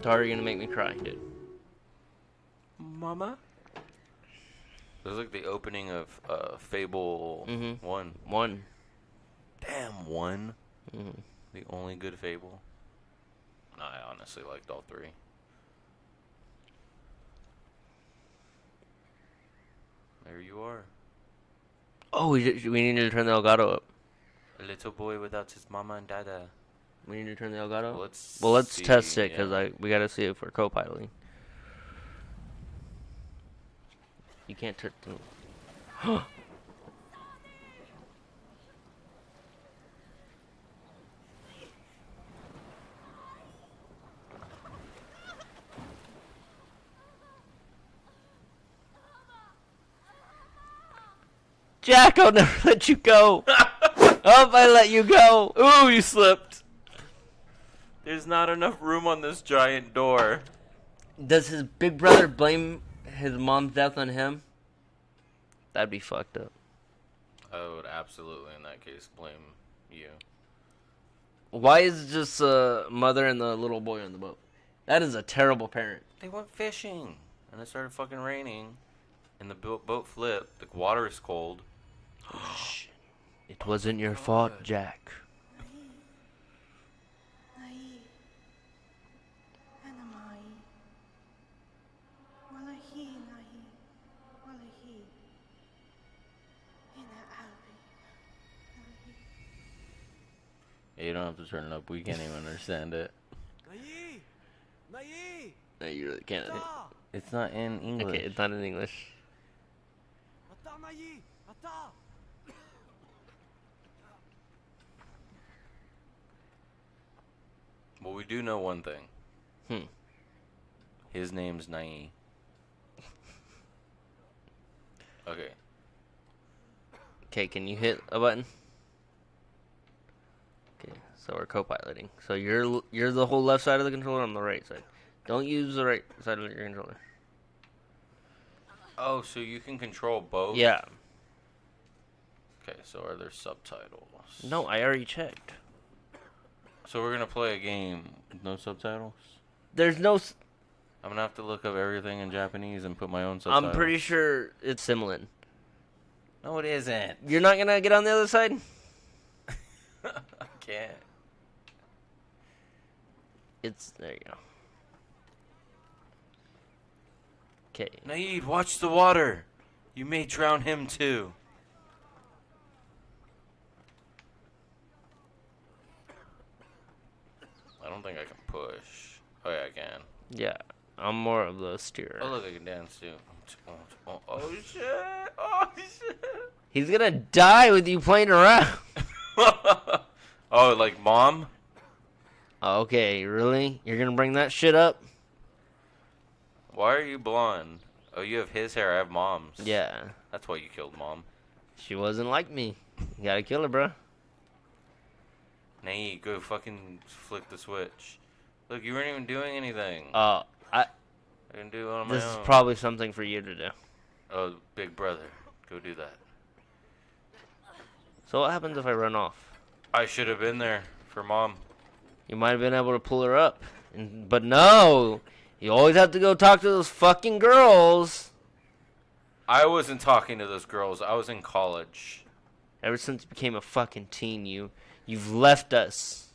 already gonna make me cry, dude. Mama? It was like the opening of Fable 1. 1. Damn, 1? Mm-hmm. The only good Fable? No, I honestly liked all 3. There you are. Oh, we need to turn the Elgato up. A little boy without his mama and dada. We need to turn the Elgato up? Let's Well, let's see, test it, because yeah. we gotta see if we're co-piloting. You can't turn... Jack, I'll never let you go. Oh, I let you go. Ooh, you slipped. There's not enough room on this giant door. Does his big brother blame his mom's death on him? That'd be fucked up. I would absolutely, in that case, blame you. Why is just mother and the little boy on the boat? That is a terrible parent. They went fishing, and it started fucking raining, and the boat flipped. The water is cold. Shit. It wasn't your fault, Jack. You don't have to turn it up. We can't even understand it. No, you really can't. It's not in English. Okay, it's not in English. Well, we do know one thing. Hmm. His name's Nai. Okay. Okay, can you hit a button? Okay, so we're co-piloting. So you're the whole left side of the controller, I'm the right side. Don't use the right side of your controller. Oh, so you can control both? Yeah. Okay, so are there subtitles? No, I already checked. So we're gonna play a game with no subtitles? There's no... I'm gonna have to look up everything in Japanese and put my own subtitles. I'm pretty sure it's Simlin. No, it isn't. You're not gonna get on the other side? I can't. It's... There you go. Okay. Naeed, watch the water. You may drown him too. I don't think I can push. Oh yeah, I can. Yeah, I'm more of the steerer. Oh look, I can dance too. Oh shit! Oh shit! He's gonna die with you playing around. Oh, like mom? Okay, really? You're gonna bring that shit up? Why are you blonde? Oh, you have his hair. I have mom's. Yeah. That's why you killed mom. She wasn't like me. You gotta kill her, bro. Naeed, go fucking flick the switch. Look, you weren't even doing anything. I can do it on my This own. is probably something for you to do. Oh, big brother. Go do that. So what happens if I run off? I should have been there for mom. You might have been able to pull her up. But no! You always have to go talk to those fucking girls. I wasn't talking to those girls. I was in college. Ever since you became a fucking teen, you've left us.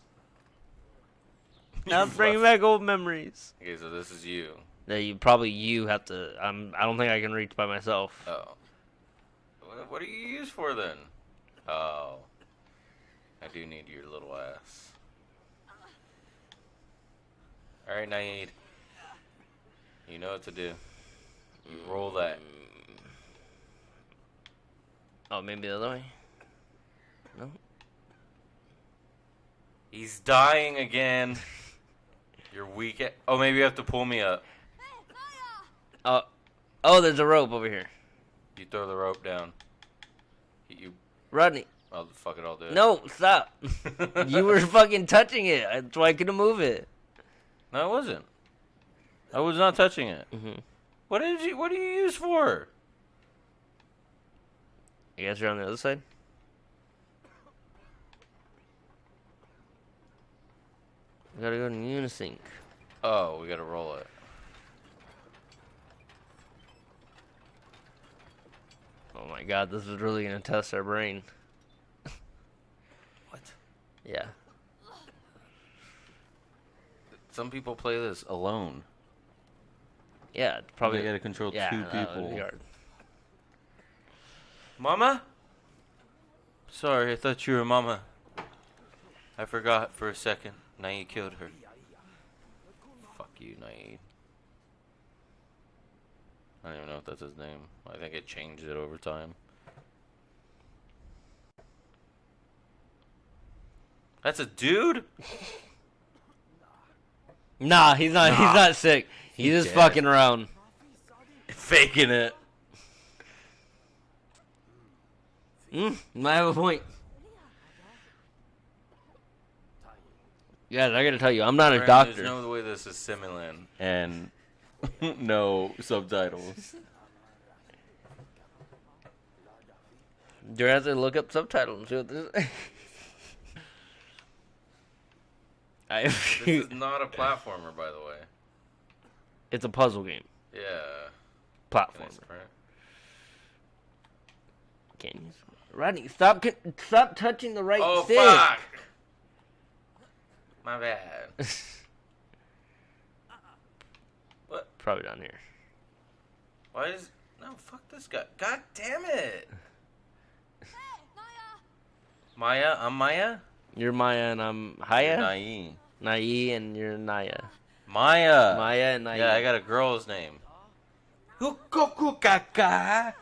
Now bringing back old memories. Okay, so this is you. No, you have to. I don't think I can reach by myself. Oh. What do you use for then? Oh. I do need your little ass. Alright, Naeed. You know what to do. You roll that. Oh, maybe the other way? No? He's dying again. You're weak. Oh, maybe you have to pull me up. Oh, there's a rope over here. You throw the rope down. You. Rodney. Oh, fuck it, I'll do it. No, stop. You were fucking touching it. That's why I couldn't move it. No, I wasn't. I was not touching it. Mm-hmm. What do you use for? I guess you're on the other side? We gotta go to Unisync. Oh, we gotta roll it. Oh my god, this is really gonna test our brain. What? Yeah. Some people play this alone. Yeah, it's probably. They gotta control yeah, two that would be people. hard. Mama? Sorry, I thought you were Mama. I forgot for a second. Naeed killed her. Fuck you, Naeed. I don't even know if that's his name. I think it changed it over time. That's a dude? Nah, he's not. He's Nah. not sick. He's just dead. fucking around. Faking it. Might have a point. Guys, I gotta tell you, I'm not a doctor. There's no way this is Simulan and no subtitles. You're gonna have to look up subtitles and see what this is. This is not a platformer, by the way. It's a puzzle game. Yeah. Can I Platformer. sprint? Can you? Rodney, stop touching the right Oh, stick. fuck! My bad. What? Probably down here. Why is... No, fuck this guy. God damn it! Maya? I'm Maya? You're Maya and I'm You're Haya. Naeed. Nai and you're Naya. Maya! Maya and Naya. Yeah, I got a girl's name. Hukokukaka!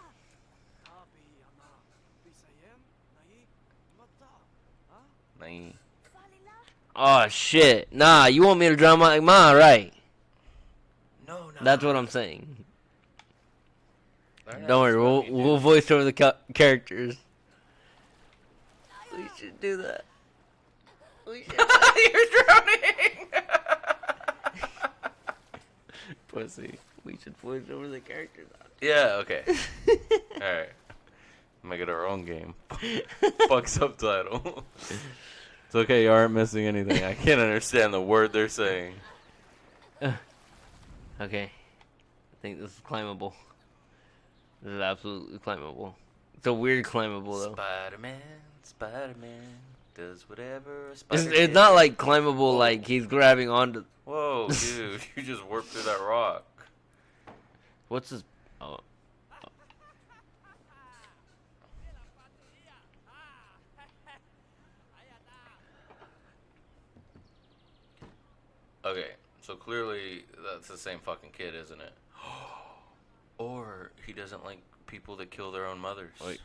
Naeed. Oh shit! Nah, you want me to drum like Ma, right? No. That's what I'm saying. Learn how Don't to worry, spell me, we'll dude. voice over the characters. We should do that. We should. You're drowning! Pussy. We should voice over the characters. Yeah, okay. Alright. Make it our own game. Fuck subtitle. It's okay, you aren't missing anything. I can't understand the word they're saying. Okay. I think this is climbable. This is absolutely climbable. It's a weird climbable though. Spider-Man does whatever a It's, spider it's not like climbable like he's grabbing onto. Whoa, dude, you just warped through that rock. What's his? Oh. Okay, so clearly that's the same fucking kid, isn't it? Or he doesn't like people that kill their own mothers. Wait.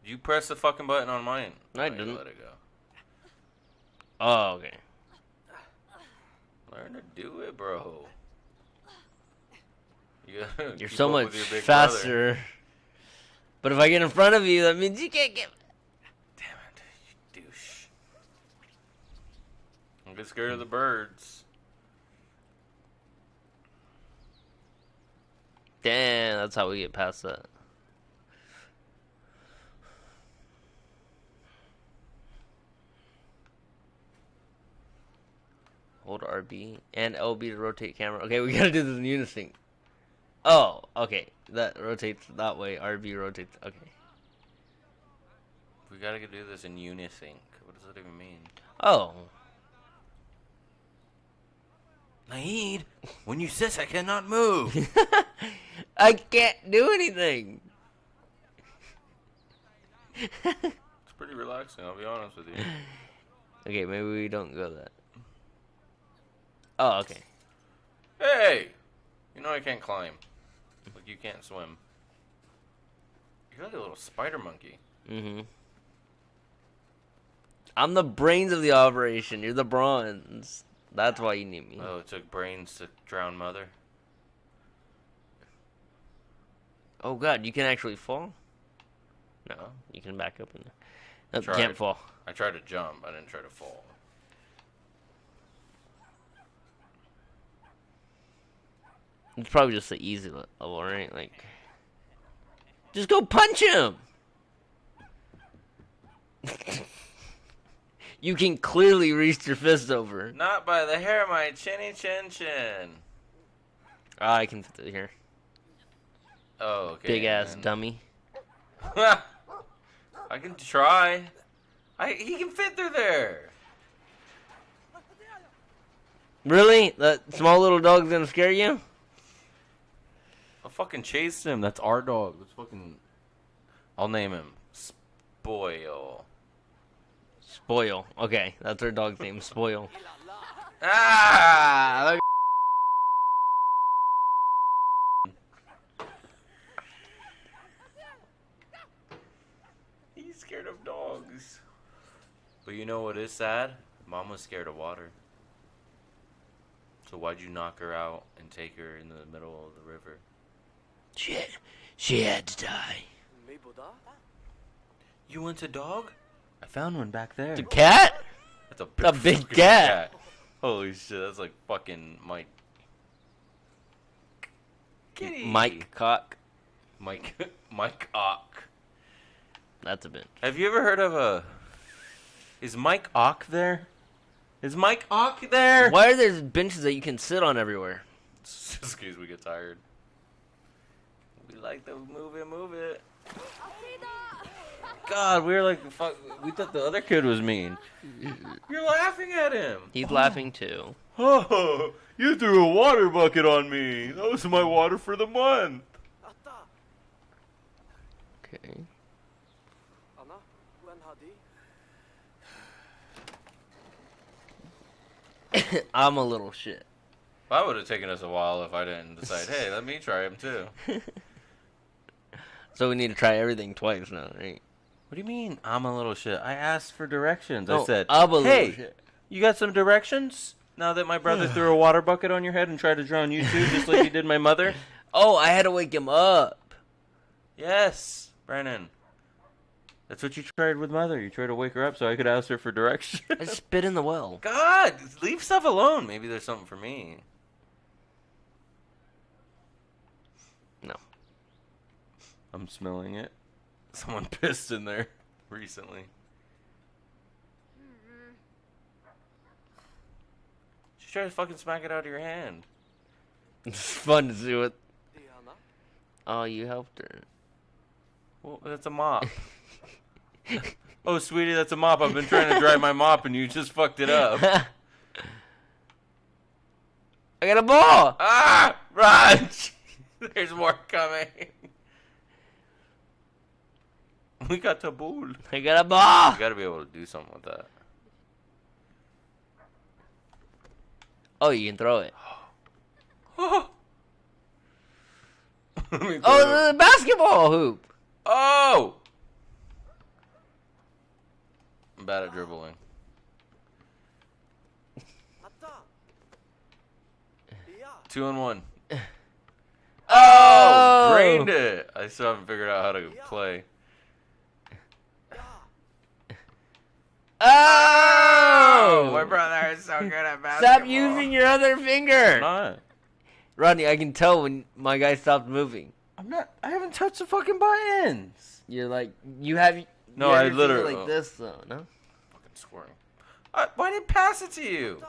You press the fucking button on mine. I Oh, you didn't. Let it go. Oh, okay. Learn to do it, bro. You gotta You're keep so up much with your big brother. faster. But if I get in front of you, that means you can't get. Damn it, you douche. Don't get scared of the birds. Damn, that's how we get past that. Hold RB and LB to rotate camera. Okay, we gotta do this in unison. Oh, okay. That rotates that way. RB rotates. Okay. We gotta do this in unisync. What does that even mean? Oh. Naeed, when you sis, I cannot move. I can't do anything. It's pretty relaxing, I'll be honest with you. Okay, maybe we don't go that. Oh, okay. Hey! You know I can't climb. Like you can't swim. You're like a little spider monkey. Mm-hmm. I'm the brains of the operation. You're the bronze. That's why you need me. Oh, it took brains to drown mother. Oh god, you can actually fall? No, you can back up and nope, you can't Tried. fall. I tried to jump, I didn't try to fall. It's probably just the easy level, right? Like, just go punch him. You can clearly reach your fist over. Not by the hair of my chinny chin chin. I can fit through here. Oh, okay. Big ass then. dummy. I can try. He can fit through there. Really? That small little dog's gonna scare you? I'll fucking chase him. That's our dog. Let's fucking. I'll name him Spoil. Spoil. Okay, that's our dog's name. Spoil. Ah! Look. He's scared of dogs. But you know what is sad? Mom was scared of water. So why'd you knock her out and take her in the middle of the river? She had to die. You want a dog? I found one back there. The cat? That's a big fucking cat. Holy shit, that's like fucking Mike. Kitty. Mike Cock. Mike Ock. That's a bit. Have you ever heard of a... Is Mike Ock there? Is Mike Ock there? Why are there benches that you can sit on everywhere? Just in case we get tired. We like to move it. God, we were like, fuck, we thought the other kid was mean. You're laughing at him. He's laughing too. Oh, you threw a water bucket on me. That was my water for the month. Okay. I'm a little shit. That would have taken us a while if I didn't decide, hey, let me try him too. So we need to try everything twice now, right? What do you mean, I'm a little shit? I asked for directions. No, I said, I'm a little hey, shit. you got some directions? Now that my brother threw a water bucket on your head and tried to drown you too, just like he did my mother? Oh, I had to wake him up. Yes, Brennan. That's what you tried with mother. You tried to wake her up so I could ask her for I directions. spit in the well. God, leave stuff alone. Maybe there's something for me. No. I'm smelling it. Someone pissed in there recently. She tried to fucking smack it out of your hand. It's fun to see what. Oh, you helped her. Well, that's a mop. Oh, sweetie, that's a mop. I've been trying to dry my mop and you just fucked it up. I got a ball. Ah! Run! There's more coming. We got the ball. I got a ball. You gotta be able to do something with that. Oh, you can throw it. Let me throw Oh, the basketball hoop. Oh! I'm bad at dribbling. Two and one. Oh! Drained it! I still haven't figured out how to play. Oh! My brother is so good at basketball. Stop using your other finger. I'm not. Rodney, I can tell when my guy stopped moving. I'm not. I haven't touched the fucking buttons. You're like, you have. No, you have I your finger literally- like this though, no? Fucking squirting. Why didn't pass it to you?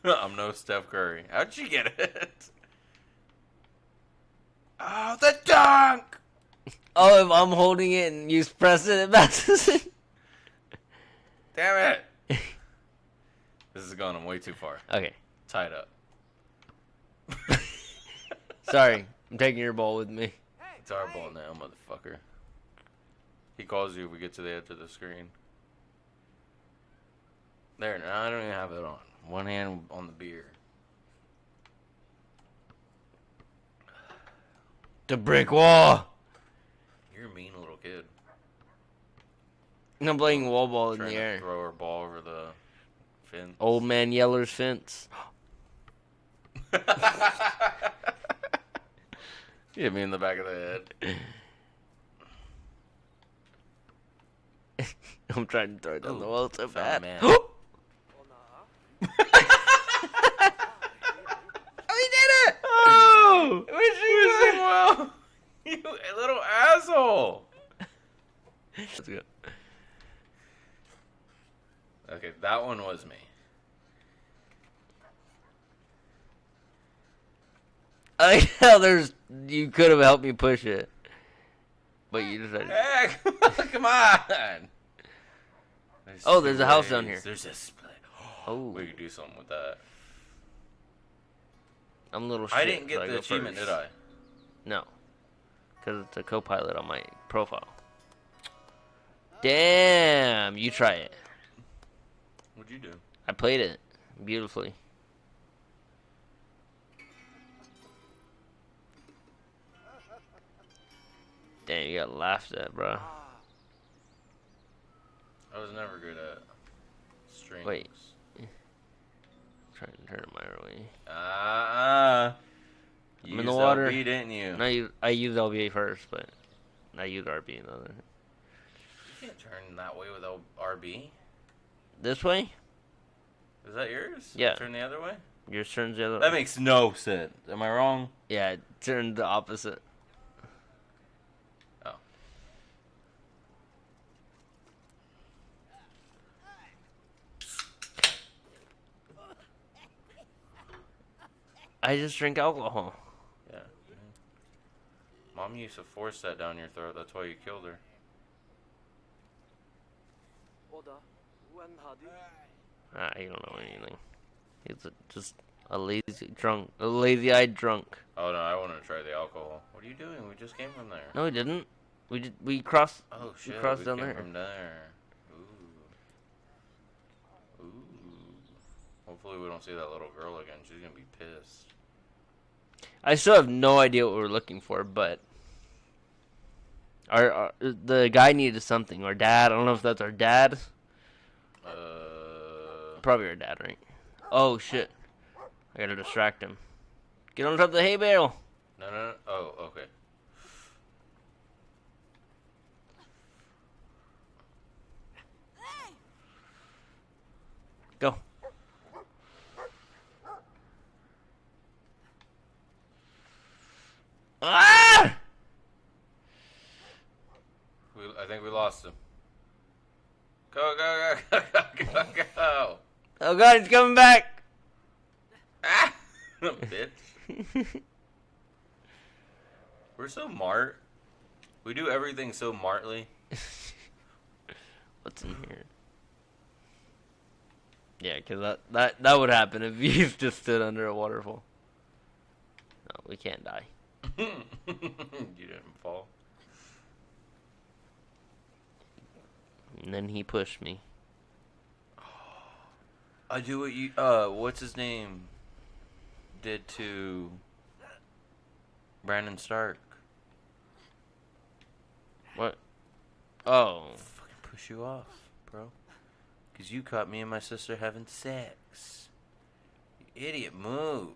I'm no Steph Curry. How'd you get it? Oh, the dunk! Oh, if I'm holding it and you press it, it bounces it. Damn it! This is going way too far. Okay. Tied up. Sorry, I'm taking your ball with me. It's our ball now, motherfucker. He calls you if we get to the edge of the screen. There, now I don't even have it on. One hand on the beer. The brick wall. You're a mean little kid. I'm playing wall ball in Trying the to air. throw her ball over the fence. Old man Yeller's fence. You hit me in the back of the head. I'm trying to throw it down the wall so found bad. man. Oh, he did it! Oh! Wishing Samuel! You little asshole! Let's go. Okay, that one was me. I like how you could have helped me push it, but you decided. Hey, come on! Oh, there's two a house ways. down here. There's a split. Oh. We could do something with that. I'm a little. I shit, didn't so get the go achievement, first. did I? No, because it's a co-pilot on my profile. Damn, you try it. What'd you do? I played it beautifully. Damn, you got laughed at, bro. I was never good at strings. Wait. Trying to turn it my way. You I'm in the used water. LB, didn't you? No, I used LBA first, but I used RB in the other. You can't turn that way without RB. This way? Is that yours? Yeah. Turn the other way? Yours turns the other That way. makes no sense. Am I wrong? Yeah, it turned the opposite. Oh. I just drink alcohol. Yeah. Mom used to force that down your throat. That's why you killed her. I don't know anything. He's just a lazy-eyed drunk. Oh no, I want to try the alcohol. What are you doing? We just came from there. No, we didn't. We crossed. Oh shit, we crossed down came there. from there. Ooh. Ooh. Hopefully we don't see that little girl again. She's gonna be pissed. I still have no idea what we're looking for, but the guy needed something. Our dad. I don't know if that's our dad. Probably our dad, right? Oh shit! I gotta distract him. Get on top of the hay bale. No. Oh, okay. Go. Ah! I think we lost him. Go. Oh god, he's coming back! Ah! Bitch. We're so mart. We do everything so martly. What's in here? Yeah, because that would happen if you just stood under a waterfall. No, we can't die. You didn't fall. And then he pushed me. I do what you what's his name did to Brandon Stark. What? Oh. Fucking push you off, bro. Cause you caught me and my sister having sex. You idiot, move.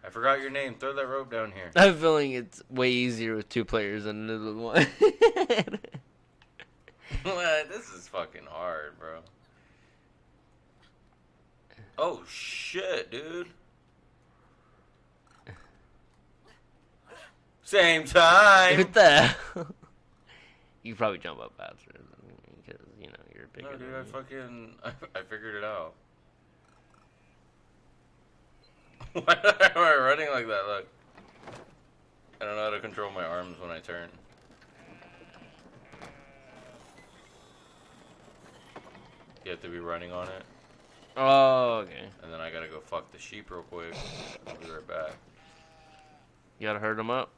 I forgot your name. Throw that rope down here. I have a feeling it's way easier with 2 players than it is with 1. What? This is fucking hard, bro. Oh shit, dude. Same time. What the hell? You probably jump up faster because, you know, you're bigger No, dude, than me. I figured it out. Why am I running like that? Look. I don't know how to control my arms when I turn. You have to be running on it. Oh, okay. And then I gotta go fuck the sheep real quick. I'll be right back. You gotta hurt him up.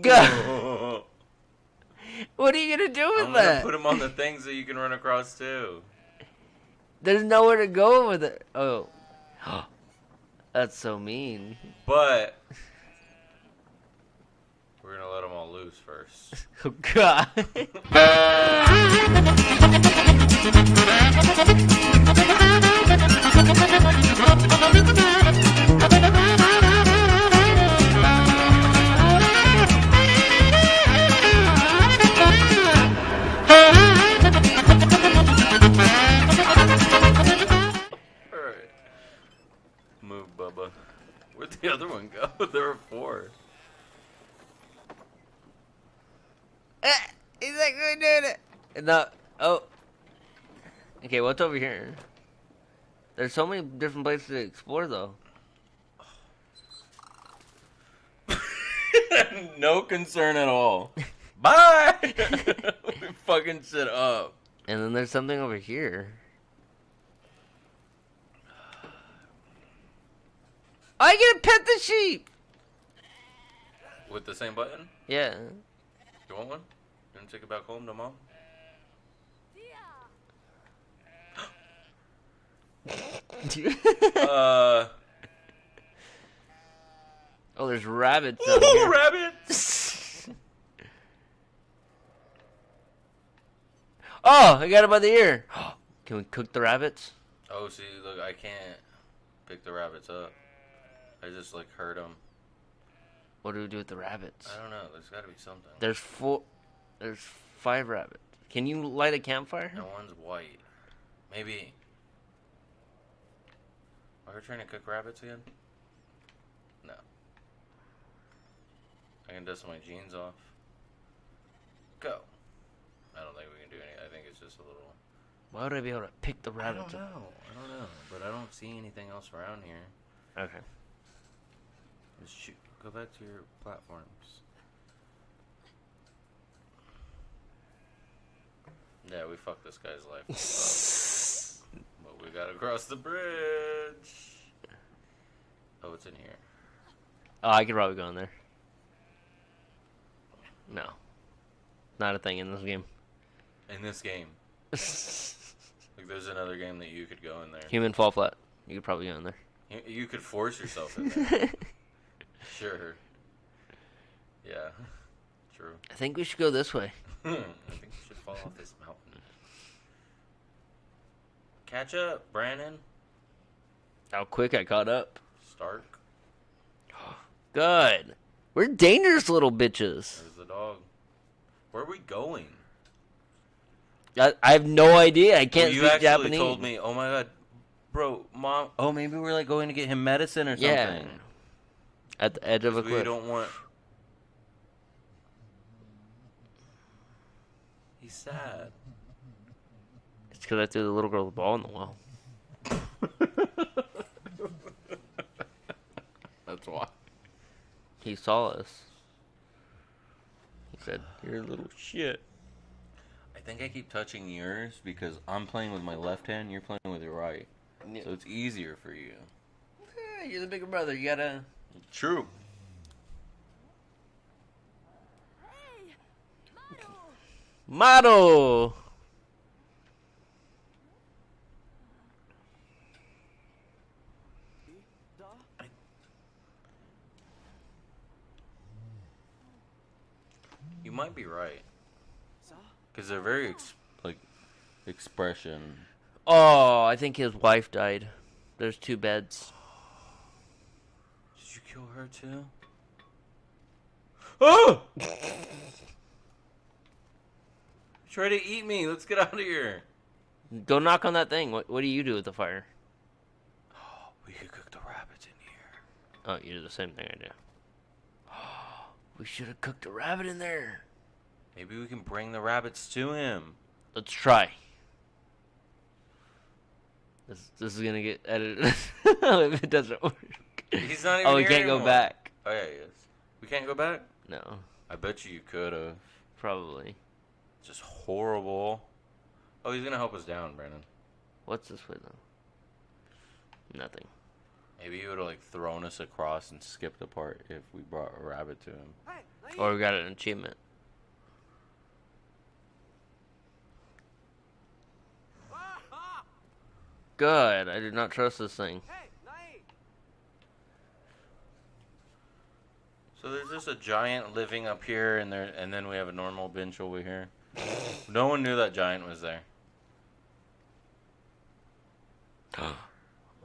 God. What are you gonna do with I'm that? gonna put him on the things that you can run across too. There's nowhere to go with it. Oh. That's so mean. But we're gonna let them all loose first. Oh, God. we did it. No. Oh. Okay, what's over here? There's so many different places to explore, though. No concern at all. Bye. We fucking shit up. And then there's something over here. I get to pet the sheep. With the same button? Yeah. You want one? You want to take it back home to mom? Oh, there's rabbits down Ooh, here. rabbits! Oh, I got it by the ear. Can we cook the rabbits? Oh, see, look, I can't pick the rabbits up. I just, like, hurt them. What do we do with the rabbits? I don't know. There's got to be something. There's 5 rabbits. Can you light a campfire? No one's white. Maybe. Are we trying to cook rabbits again? No. I can dust my jeans off. Go. I don't think we can do anything. I think it's just a little... Why would I be able to pick the I rabbits don't up? know. But I don't see anything else around here. Okay. Just shoot. Go back to your platforms. Yeah, we fucked this guy's life. But we gotta cross the bridge. Oh, it's in here. Oh, I could probably go in there. No. Not a thing in this game. In this game. Like, there's another game that you could go in there. Human fall flat. You could probably go in there. You could force yourself in there. Sure. Yeah. True. I think we should go this way. I think we should fall off this mountain. Catch up, Brandon. How quick I caught up. Stark. Good. We're dangerous little bitches. There's the dog. Where are we going? I have no idea. I can't You speak actually Japanese. told me, oh my god, bro, mom. Oh, maybe we're like going to get him medicine or something. Yeah. At the edge of a 'Cause we cliff. don't want. He's sad. It's because I threw the little girl's ball in the well. That's why. He saw us. He said, "You're a little shit." I think I keep touching yours because I'm playing with my left hand, you're playing with your right. So it's easier for you. Yeah, you're the bigger brother. You gotta. True. Model. You might be right. Because they're very, expression. Oh, I think his wife died. There's 2 beds. Did you kill her too? Oh! Try to eat me. Let's get out of here. Go knock on that thing. What do you do with the fire? We could cook the rabbits in here. Oh, you do the same thing I do. We should have cooked a rabbit in there. Maybe we can bring the rabbits to him. Let's try. This is gonna get edited if it doesn't work. He's not even Oh, we here can't anymore. go back. Oh, yeah, he is. We can't go back? No, I bet you could have. probably. Just horrible. Oh, he's gonna help us down, Brandon. What's this way though? Nothing. Maybe he would have, thrown us across and skipped a part if we brought a rabbit to him. Or we got an achievement. Good. I do not trust this thing. So there's just a giant living up here, and then we have a normal bench over here. No one knew that giant was there.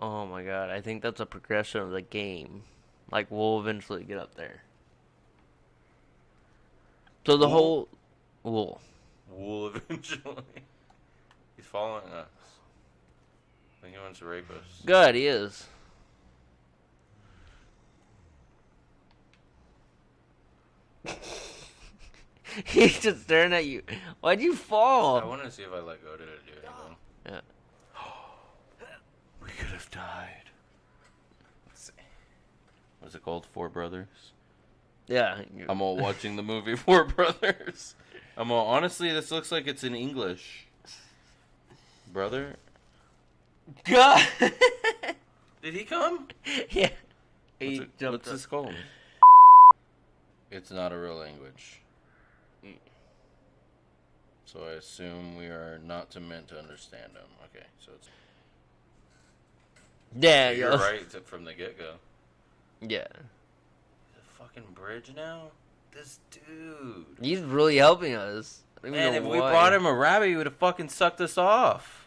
Oh my god. I think that's a progression of the game. Like, we'll eventually get up there. So the whole... Wool. Wool eventually. He's following us. I think he wants to rape us. Good, he is. He's just staring at you. Why'd you I fall? wanted to see if I let go. Did it do anything? Yeah. We could have died. Let's see. What's it called? Four Brothers? Yeah. I'm all watching the movie Four Brothers. I'm all, honestly, this looks like it's in English. Brother? God. Did he come? Yeah. What's, He it, jumped what's up. this called? It's not a real language. So I assume we are not meant to understand them. Okay, so it's... Yeah, You're yo. right from the get-go. Yeah. The fucking bridge now? This dude. He's really helping us. I don't even Man, know if we why. brought him a rabbit, he would have fucking sucked us off.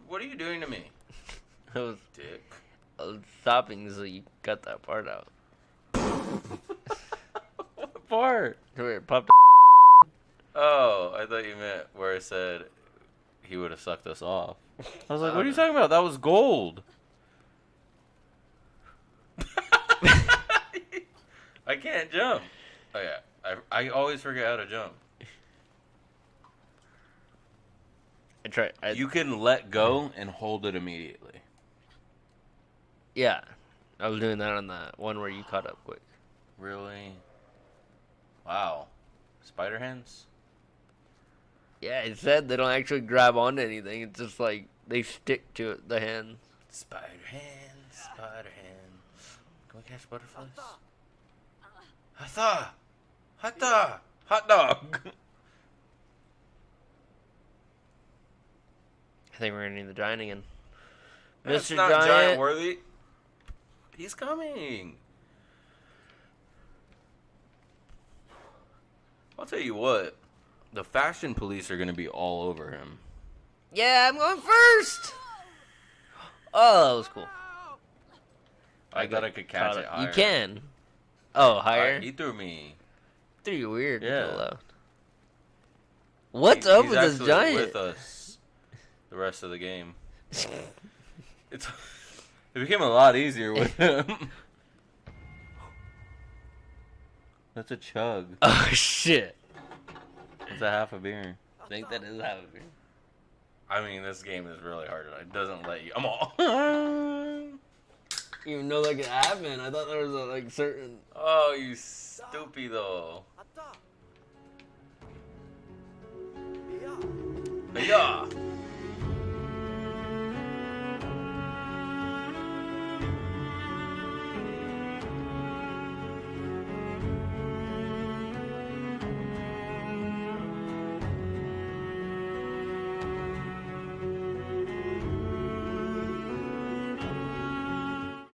What are you doing to me? I was Dick. stopping so you cut that part out. What part? Where it popped. Oh, I thought you meant where I said he would have sucked us off. I was like, what are you talking about? That was gold. I can't jump. Oh yeah, I always forget how to jump. I tried. You can let go and hold it immediately. Yeah. I was doing that on the one where you caught up quick. Really? Wow. Spider hands? Yeah, it said they don't actually grab onto anything. It's just like they stick to it, the hands. Spider hands, spider hands. Can we catch butterflies? Hata! Hata! Hot dog! I think we're gonna need the giant again. That's Mr. not Giant. worthy. He's coming. I'll tell you what. The fashion police are going to be all over him. Yeah, I'm going first. Oh, that was cool. I thought I could catch Caught it higher. You can. Oh, higher? He threw me. Threw you weird. Yeah. To the left. What's up He's with this actually giant? with us the rest of the game. It became a lot easier with him. That's a chug. Oh shit! It's a half a beer. I think that is half a beer. I mean, this game is really hard. It doesn't let you. I'm all. Even though that could happen, I thought there was a like certain. Oh, you stupid though. Yeah.